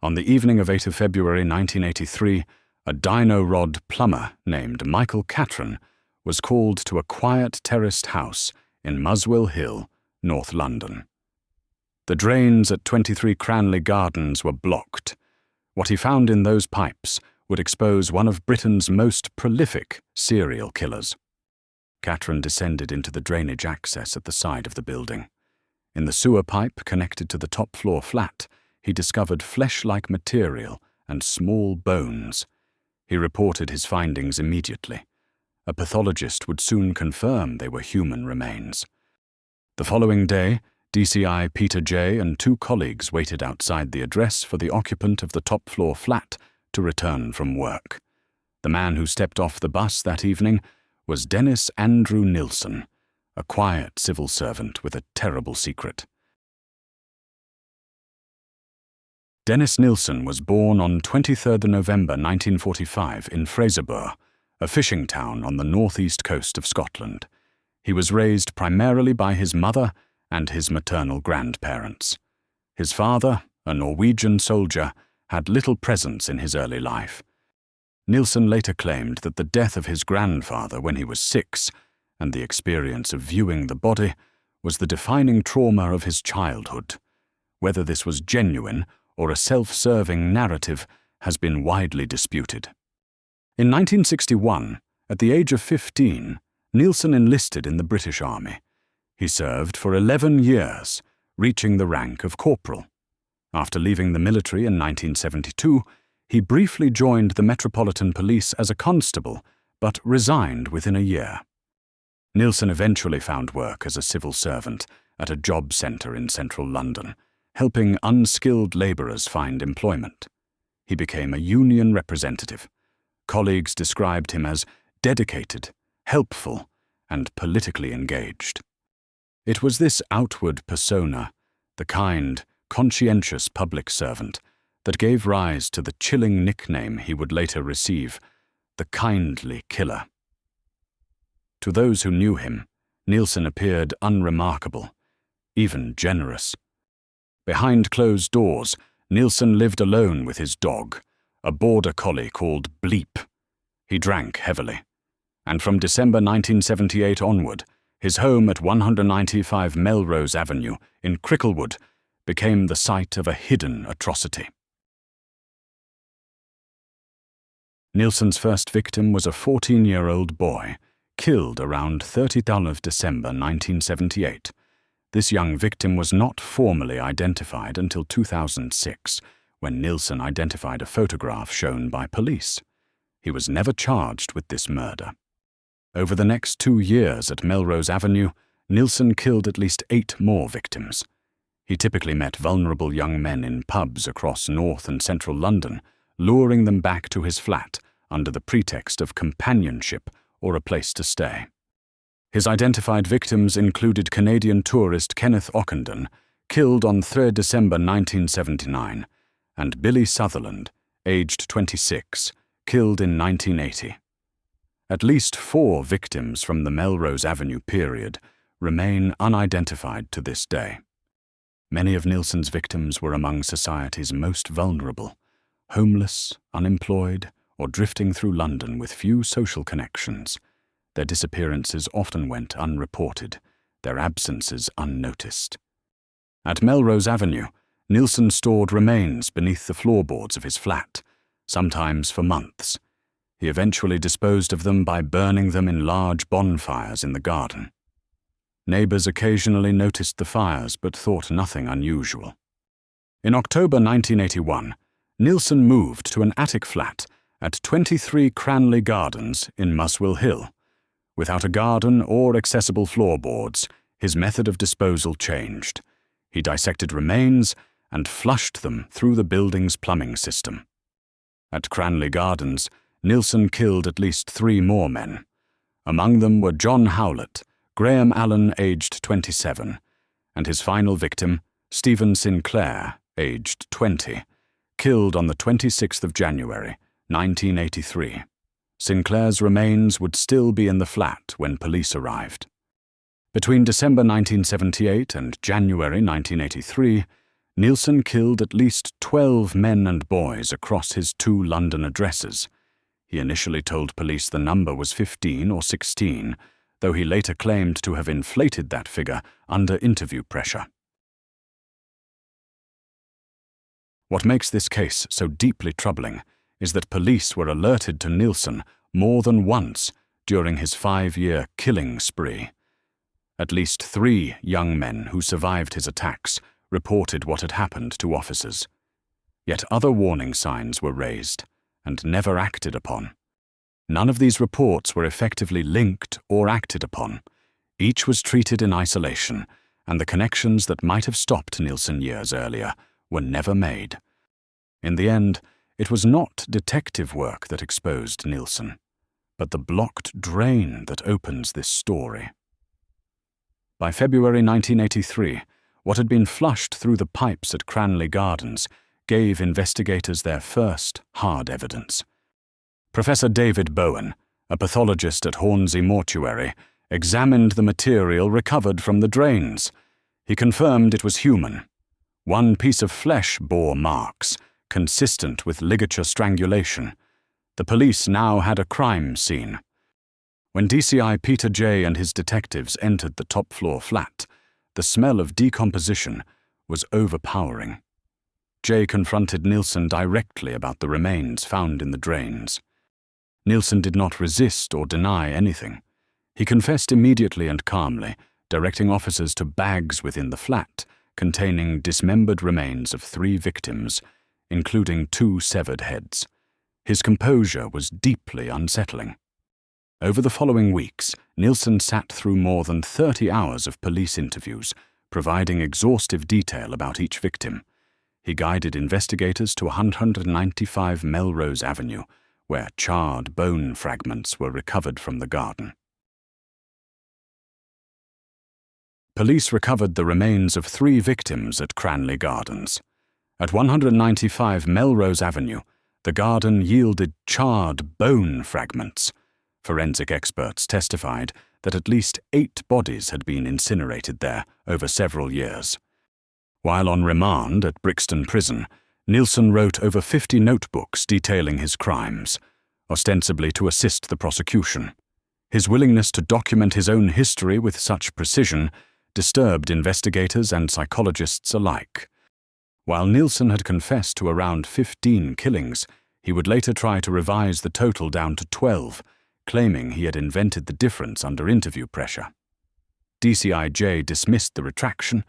On the evening of 8 February 1983, a dino rod plumber named Michael Catron was called to a quiet terraced house in Muswell Hill, North London. The drains at 23 Cranley Gardens were blocked. What he found in those pipes would expose one of Britain's most prolific serial killers. Catron descended into the drainage access at the side of the building. In the sewer pipe connected to the top-floor flat, he discovered flesh-like material and small bones. He reported his findings immediately. A pathologist would soon confirm they were human remains. The following day, DCI Peter Jay and 2 colleagues waited outside the address for the occupant of the top-floor flat to return from work. The man who stepped off the bus that evening was Dennis Andrew Nilsen, a quiet civil servant with a terrible secret. Dennis Nilsen was born on 23 November 1945 in Fraserburgh, a fishing town on the northeast coast of Scotland. He was raised primarily by his mother and his maternal grandparents. His father, a Norwegian soldier, had little presence in his early life. Nilsen later claimed that the death of his grandfather when he was 6 and the experience of viewing the body was the defining trauma of his childhood. Whether this was genuine or a self-serving narrative has been widely disputed. In 1961, at the age of 15, Nilsen enlisted in the British Army. He served for 11 years, reaching the rank of corporal. After leaving the military in 1972, he briefly joined the Metropolitan Police as a constable, but resigned within a year. Nilsen eventually found work as a civil servant at a job centre in central London, helping unskilled labourers find employment. He became a union representative. Colleagues described him as dedicated, helpful, and politically engaged. It was this outward persona, the kind, conscientious public servant, that gave rise to the chilling nickname he would later receive, the Kindly Killer. To those who knew him, Nilsen appeared unremarkable, even generous. Behind closed doors, Nilsen lived alone with his dog, a border collie called Bleep. He drank heavily, and from December 1978 onward, his home at 195 Melrose Avenue in Cricklewood became the site of a hidden atrocity. Nilsen's first victim was a 14-year-old boy, killed around 30th of December 1978. This young victim was not formally identified until 2006, when Nilsen identified a photograph shown by police. He was never charged with this murder. Over the next 2 years at Melrose Avenue, Nilsen killed at least 8 more victims. He typically met vulnerable young men in pubs across north and central London, luring them back to his flat under the pretext of companionship or a place to stay. His identified victims included Canadian tourist Kenneth Ockenden, killed on 3 December 1979, and Billy Sutherland, aged 26, killed in 1980. At least 4 victims from the Melrose Avenue period remain unidentified to this day. Many of Nilsen's victims were among society's most vulnerable, homeless, unemployed, or drifting through London with few social connections. Their disappearances often went unreported, their absences unnoticed. At Melrose Avenue, Nilsen stored remains beneath the floorboards of his flat, sometimes for months. He eventually disposed of them by burning them in large bonfires in the garden. Neighbours occasionally noticed the fires but thought nothing unusual. In October 1981, Nilsen moved to an attic flat at 23 Cranley Gardens in Muswell Hill. Without a garden or accessible floorboards, his method of disposal changed. He dissected remains and flushed them through the building's plumbing system. At Cranley Gardens, Nilsen killed at least 3 more men. Among them were John Howlett, Graham Allen, aged 27, and his final victim, Stephen Sinclair, aged 20, killed on the 26th of January, 1983. Sinclair's remains would still be in the flat when police arrived. Between December 1978 and January 1983, Nielsen killed at least 12 men and boys across his 2 London addresses. He initially told police the number was 15 or 16, though he later claimed to have inflated that figure under interview pressure. What makes this case so deeply troubling is that police were alerted to Nielsen more than once during his 5-year killing spree. At least 3 young men who survived his attacks reported what had happened to officers. Yet other warning signs were raised and never acted upon. None of these reports were effectively linked or acted upon. Each was treated in isolation, and the connections that might have stopped Nielsen years earlier were never made. In the end, it was not detective work that exposed Nielsen, but the blocked drain that opens this story. By February 1983, what had been flushed through the pipes at Cranley Gardens gave investigators their first hard evidence. Professor David Bowen, a pathologist at Hornsey Mortuary, examined the material recovered from the drains. He confirmed it was human. One piece of flesh bore marks, consistent with ligature strangulation. The police now had a crime scene. When DCI Peter Jay and his detectives entered the top-floor flat, the smell of decomposition was overpowering. Jay confronted Nielsen directly about the remains found in the drains. Nielsen did not resist or deny anything. He confessed immediately and calmly, directing officers to bags within the flat containing dismembered remains of 3 victims, including 2 severed heads. His composure was deeply unsettling. Over the following weeks, Nielsen sat through more than 30 hours of police interviews, providing exhaustive detail about each victim. He guided investigators to 195 Melrose Avenue, where charred bone fragments were recovered from the garden. Police recovered the remains of 3 victims at Cranley Gardens. At 195 Melrose Avenue, the garden yielded charred bone fragments. Forensic experts testified that at least 8 bodies had been incinerated there over several years. While on remand at Brixton Prison, Nielsen wrote over 50 notebooks detailing his crimes, ostensibly to assist the prosecution. His willingness to document his own history with such precision disturbed investigators and psychologists alike. While Nielsen had confessed to around 15 killings, he would later try to revise the total down to 12, claiming he had invented the difference under interview pressure. DCI Jay dismissed the retraction.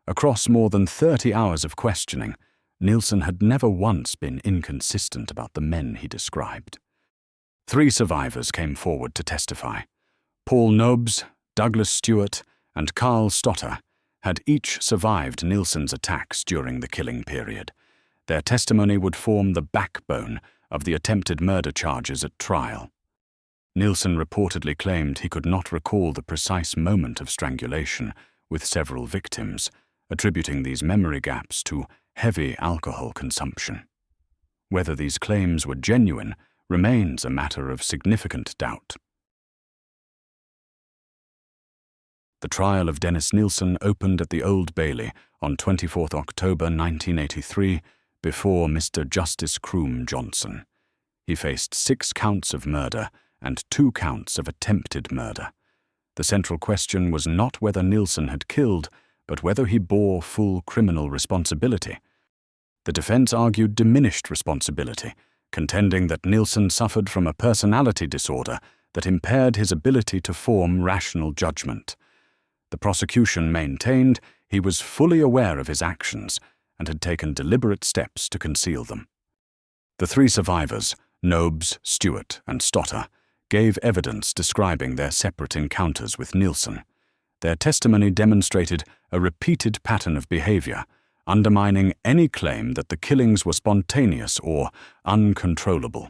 Across more than 30 hours of questioning, Nielsen had never once been inconsistent about the men he described. 3 survivors came forward to testify. Paul Nobes, Douglas Stewart, and Carl Stotter had each survived Nielsen's attacks during the killing period. Their testimony would form the backbone of the attempted murder charges at trial. Nielsen reportedly claimed he could not recall the precise moment of strangulation with several victims, attributing these memory gaps to heavy alcohol consumption. Whether these claims were genuine remains a matter of significant doubt. The trial of Dennis Nielsen opened at the Old Bailey on 24 October 1983 before Mr. Justice Croom Johnson. He faced 6 counts of murder and 2 counts of attempted murder. The central question was not whether Nielsen had killed, but whether he bore full criminal responsibility. The defense argued diminished responsibility, contending that Nielsen suffered from a personality disorder that impaired his ability to form rational judgment. The prosecution maintained he was fully aware of his actions and had taken deliberate steps to conceal them. The 3 survivors, Nobes, Stewart, and Stotter, gave evidence describing their separate encounters with Nielsen. Their testimony demonstrated a repeated pattern of behavior, undermining any claim that the killings were spontaneous or uncontrollable.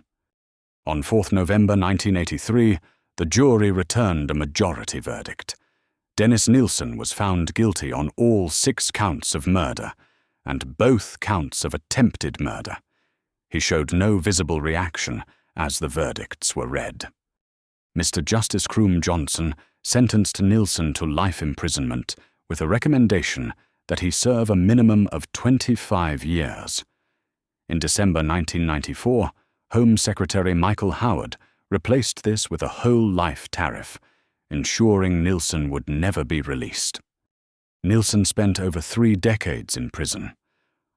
On 4 November 1983, the jury returned a majority verdict. Dennis Nielsen was found guilty on all 6 counts of murder and both counts of attempted murder. He showed no visible reaction as the verdicts were read. Mr. Justice Croom Johnson sentenced Nielsen to life imprisonment with a recommendation that he serve a minimum of 25 years. In December 1994, Home Secretary Michael Howard replaced this with a whole life tariff, ensuring Nilsen would never be released. Nilsen spent over 3 decades in prison.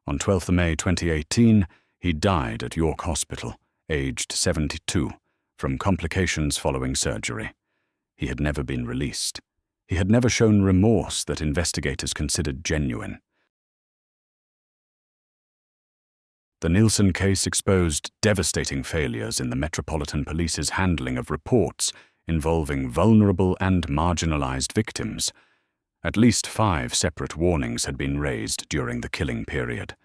On 12 May 2018, he died at York Hospital, aged 72, from complications following surgery. He had never been released. He had never shown remorse that investigators considered genuine. The Nilsen case exposed devastating failures in the Metropolitan Police's handling of reports involving vulnerable and marginalized victims. At least 5 separate warnings had been raised during the killing period.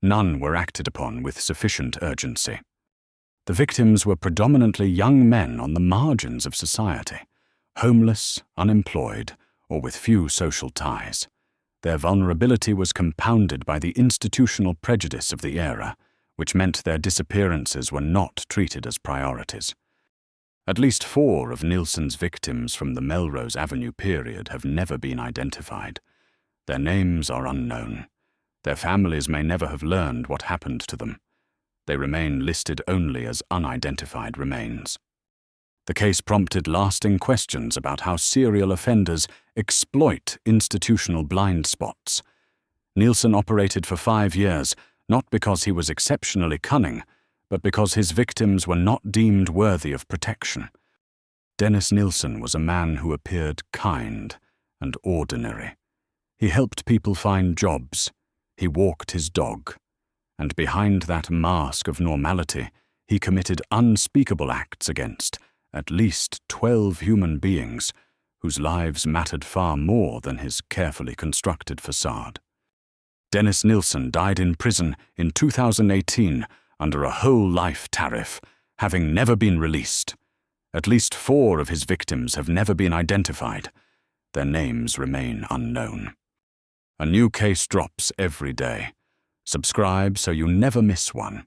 None were acted upon with sufficient urgency. The victims were predominantly young men on the margins of society, homeless, unemployed, or with few social ties. Their vulnerability was compounded by the institutional prejudice of the era, which meant their disappearances were not treated as priorities. At least 4 of Nilsen's victims from the Melrose Avenue period have never been identified. Their names are unknown. Their families may never have learned what happened to them. They remain listed only as unidentified remains. The case prompted lasting questions about how serial offenders exploit institutional blind spots. Nilsen operated for 5 years, not because he was exceptionally cunning, but because his victims were not deemed worthy of protection. Dennis Nilsen was a man who appeared kind and ordinary. He helped people find jobs. He walked his dog. And behind that mask of normality, he committed unspeakable acts against at least 12 human beings whose lives mattered far more than his carefully constructed facade. Dennis Nilsen died in prison in 2018 under a whole life tariff, having never been released. At least 4 of his victims have never been identified. Their names remain unknown. A new case drops every day. Subscribe so you never miss one.